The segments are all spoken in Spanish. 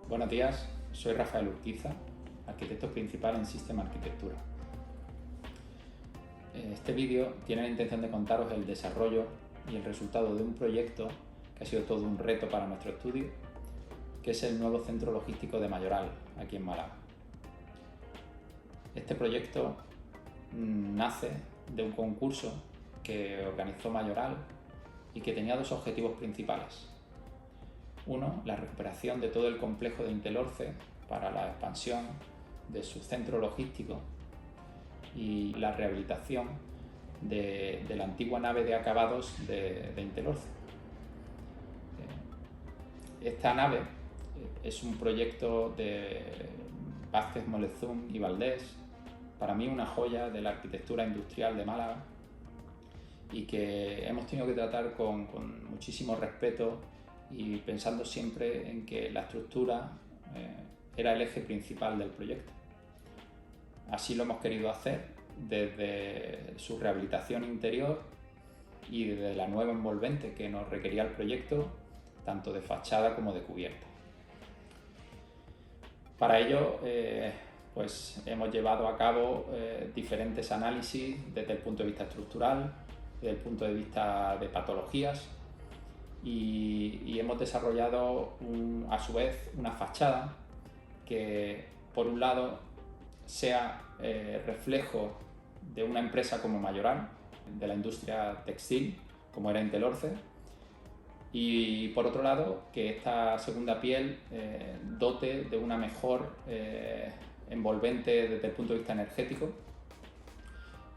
Buenos días, soy Rafael Urquiza, arquitecto principal en System Arquitectura. Este vídeo tiene la intención de contaros el desarrollo y el resultado de un proyecto que ha sido todo un reto para nuestro estudio, que es el nuevo centro logístico de Mayoral, aquí en Málaga. Este proyecto nace de un concurso que organizó Mayoral y que tenía dos objetivos principales. Uno, la recuperación de todo el complejo de Intelorce para la expansión de su centro logístico y la rehabilitación de la antigua nave de acabados de Intelorce. Esta nave es un proyecto de Vázquez Molezún y Valdés, para mí una joya de la arquitectura industrial de Málaga y que hemos tenido que tratar con muchísimo respeto y pensando siempre en que la estructura era el eje principal del proyecto. Así lo hemos querido hacer desde su rehabilitación interior y desde la nueva envolvente que nos requería el proyecto, tanto de fachada como de cubierta. Para ello, pues hemos llevado a cabo diferentes análisis desde el punto de vista estructural, desde el punto de vista de patologías, y hemos desarrollado a su vez una fachada que por un lado sea reflejo de una empresa como Mayoral, de la industria textil como era Intelorce, y por otro lado que esta segunda piel dote de una mejor envolvente desde el punto de vista energético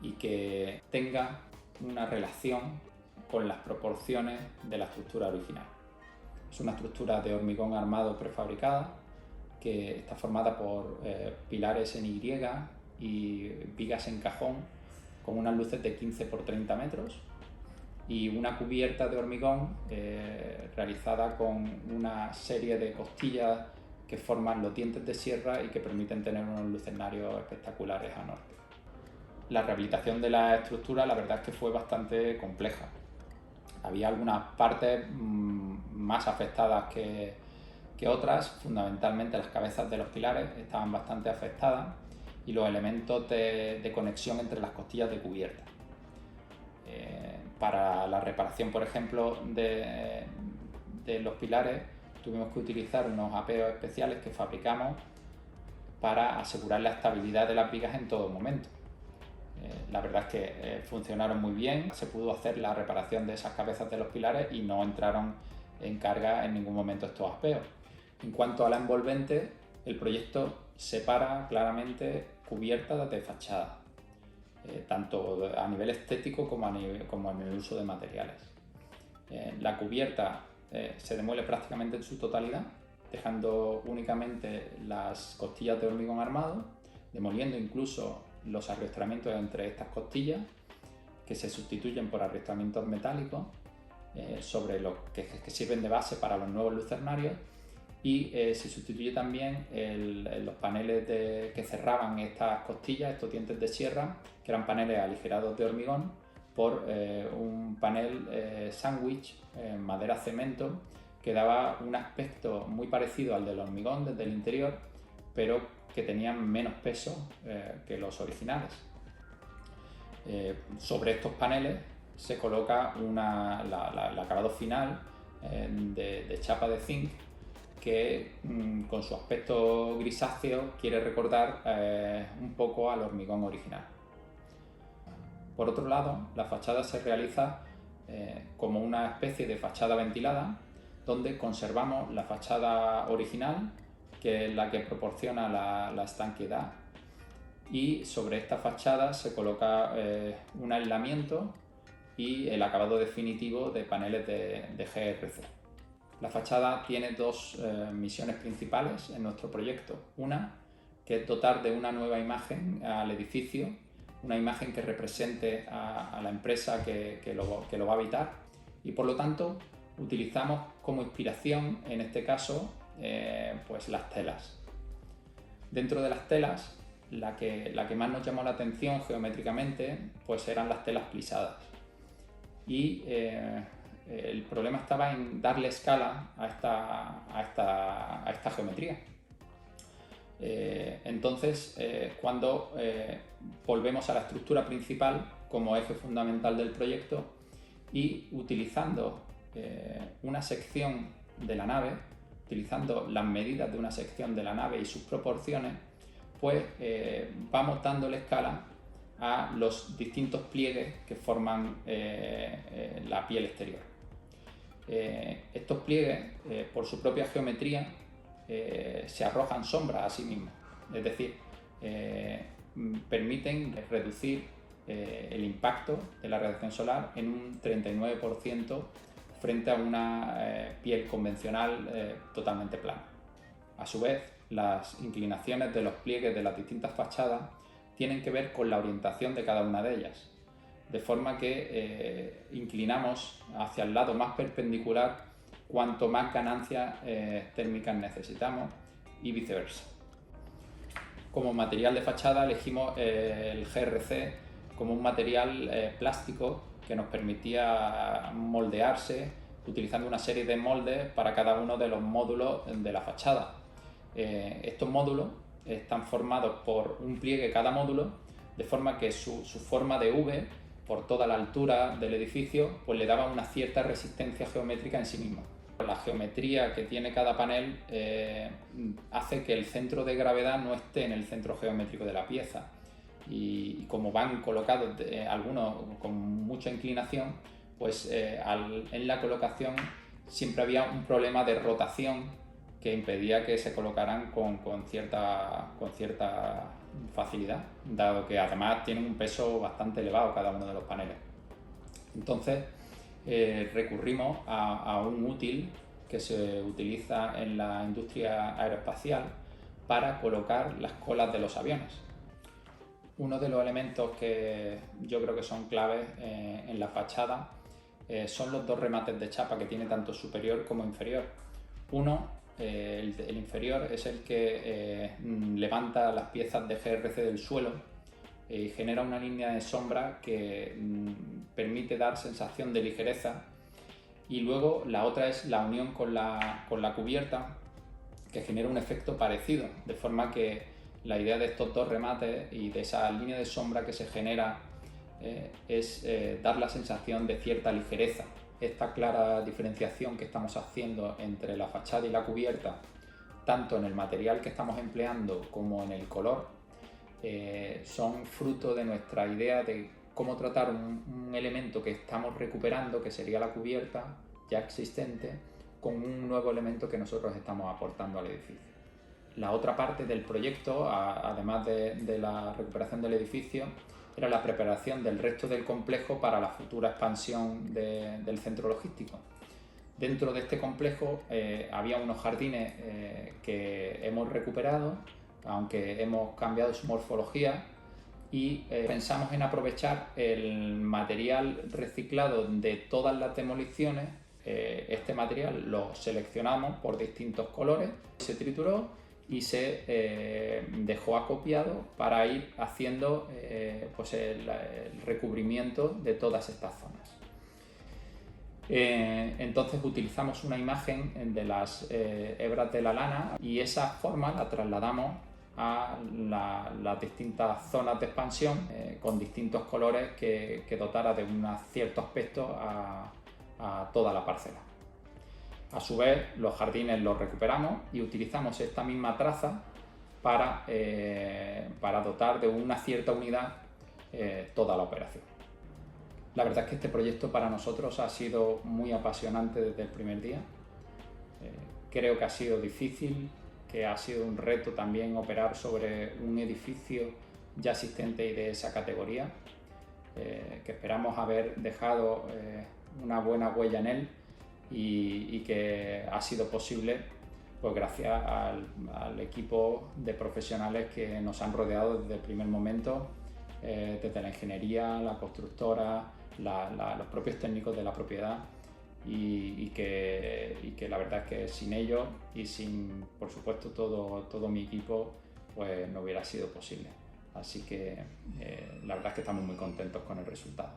y que tenga una relación con las proporciones de la estructura original. Es una estructura de hormigón armado prefabricada que está formada por pilares en Y y vigas en cajón con unas luces de 15 por 30 metros y una cubierta de hormigón realizada con una serie de costillas que forman los dientes de sierra y que permiten tener unos lucernarios espectaculares a norte. La rehabilitación de la estructura la verdad es que fue bastante compleja. Había algunas partes más afectadas que otras, fundamentalmente las cabezas de los pilares estaban bastante afectadas y los elementos de conexión entre las costillas de cubierta. Para la reparación, por ejemplo, de los pilares tuvimos que utilizar unos apeos especiales que fabricamos para asegurar la estabilidad de las vigas en todo momento. La verdad es que funcionaron muy bien, se pudo hacer la reparación de esas cabezas de los pilares y no entraron en carga en ningún momento estos apeos. En cuanto a la envolvente, el proyecto separa claramente cubierta de fachada, tanto a nivel estético como en el uso de materiales. La cubierta se demuele prácticamente en su totalidad, dejando únicamente las costillas de hormigón armado, demoliendo incluso los arrastramientos entre estas costillas, que se sustituyen por arrastramientos metálicos sobre los que sirven de base para los nuevos lucernarios, y se sustituye también los paneles que cerraban estas costillas, estos dientes de sierra, que eran paneles aligerados de hormigón, por un panel sándwich en madera cemento que daba un aspecto muy parecido al del hormigón desde el interior, pero que tenían menos peso que los originales. Sobre estos paneles se coloca el acabado final de chapa de zinc que con su aspecto grisáceo quiere recordar un poco al hormigón original. Por otro lado, la fachada se realiza como una especie de fachada ventilada, donde conservamos la fachada original, que es la que proporciona la estanqueidad, y sobre esta fachada se coloca un aislamiento y el acabado definitivo de paneles de GRC. La fachada tiene dos misiones principales en nuestro proyecto. Una, que es dotar de una nueva imagen al edificio, una imagen que represente a la empresa que lo va a habitar, y por lo tanto utilizamos como inspiración, en este caso, pues las telas. Dentro de las telas, la que más nos llamó la atención geométricamente pues eran las telas plisadas, y el problema estaba en darle escala a esta geometría. Entonces, cuando volvemos a la estructura principal como eje fundamental del proyecto y utilizando una sección de la nave, utilizando las medidas de una sección de la nave y sus proporciones, pues vamos dándole escala a los distintos pliegues que forman la piel exterior. Estos pliegues, por su propia geometría, se arrojan sombras a sí mismos, es decir, permiten reducir el impacto de la radiación solar en un 39% frente a una piel convencional totalmente plana. A su vez, las inclinaciones de los pliegues de las distintas fachadas tienen que ver con la orientación de cada una de ellas, de forma que inclinamos hacia el lado más perpendicular cuanto más ganancias térmicas necesitamos y viceversa. Como material de fachada elegimos el GRC como un material plástico que nos permitía moldearse utilizando una serie de moldes para cada uno de los módulos de la fachada. Estos módulos están formados por un pliegue cada módulo, de forma que su forma de V por toda la altura del edificio pues le daba una cierta resistencia geométrica en sí mismo. La geometría que tiene cada panel hace que el centro de gravedad no esté en el centro geométrico de la pieza, y como van colocados algunos con mucha inclinación, pues en la colocación siempre había un problema de rotación que impedía que se colocaran con cierta facilidad, dado que además tienen un peso bastante elevado cada uno de los paneles. Entonces recurrimos a un útil que se utiliza en la industria aeroespacial para colocar las colas de los aviones. Uno de los elementos que yo creo que son claves en la fachada son los dos remates de chapa que tiene tanto superior como inferior. Uno, el inferior, es el que levanta las piezas de GRC del suelo y genera una línea de sombra que permite dar sensación de ligereza, y luego la otra es la unión con la cubierta, que genera un efecto parecido, de forma que la idea de estos dos remates y de esa línea de sombra que se genera es dar la sensación de cierta ligereza. Esta clara diferenciación que estamos haciendo entre la fachada y la cubierta, tanto en el material que estamos empleando como en el color, son fruto de nuestra idea de cómo tratar un elemento que estamos recuperando, que sería la cubierta ya existente, con un nuevo elemento que nosotros estamos aportando al edificio. La otra parte del proyecto, además de la recuperación del edificio, era la preparación del resto del complejo para la futura expansión del centro logístico. Dentro de este complejo había unos jardines que hemos recuperado, aunque hemos cambiado su morfología, y pensamos en aprovechar el material reciclado de todas las demoliciones. Este material lo seleccionamos por distintos colores, se trituró y se dejó acopiado para ir haciendo pues el recubrimiento de todas estas zonas. Entonces utilizamos una imagen de las hebras de la lana y esa forma la trasladamos a las distintas zonas de expansión con distintos colores que dotara de un cierto aspecto a toda la parcela. A su vez, los jardines los recuperamos y utilizamos esta misma traza para dotar de una cierta unidad toda la operación. La verdad es que este proyecto para nosotros ha sido muy apasionante desde el primer día. Creo que ha sido difícil, que ha sido un reto también operar sobre un edificio ya existente y de esa categoría, que esperamos haber dejado una buena huella en él y que ha sido posible pues gracias al equipo de profesionales que nos han rodeado desde el primer momento, desde la ingeniería, la constructora, los propios técnicos de la propiedad, y que la verdad es que sin ellos y sin, por supuesto, todo mi equipo, pues no hubiera sido posible. Así que la verdad es que estamos muy contentos con el resultado.